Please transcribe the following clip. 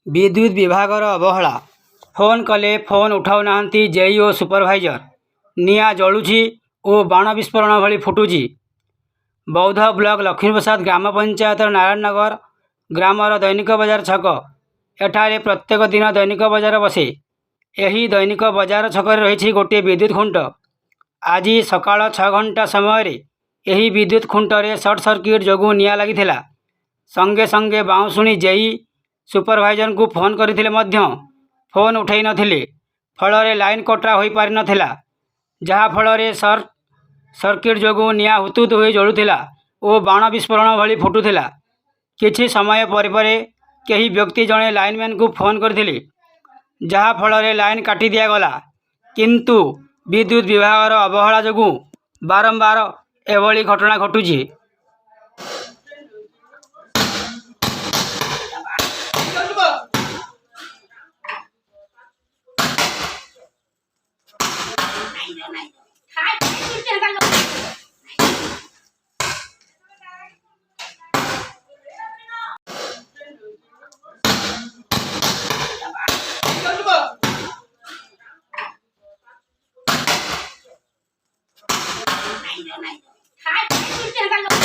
विद्युत विभागर अवहेला फोन कले फोन उठाऊ नाहंती जेई ओ सुपरभाइजर निआ जलुछि ओ बाण विस्फोरण भली फुटुछि। बौद्ध ब्लॉक लक्ष्मीप्रसाद ग्राम पंचायत नारायणनगर ग्रामर दैनिक बजार छक एठारे प्रत्येक दिन दैनिक बजार बसे। यही दैनिक बजार छक रही गोटे विद्युत खुंट। आज सकाळ 6 घंटा समय यही विद्युत खुंटरे सर्ट सर्किट जोगु निआ लागिथिला। संगे संगे बाउंशुणी जेई सुपरभाइजर को फोन करथिले मध्य फोन उठाई नथिले। फलरे लाइन कटा होई पारि नथिला, जहा फलरे सर्ट सर्किट जोगु निआ हुतुत होई जळुथिला ओ बाण विस्फोरण भली फुटुथिला। किछि समय पर कही व्यक्ति जणे लाइनमैन को फोन करथिले, जहा फलरे लाइन काटी दिया गला। किंतु विद्युत विभागर अवहेला जोगु बारंबार एभली घटना घटुछि। Hai,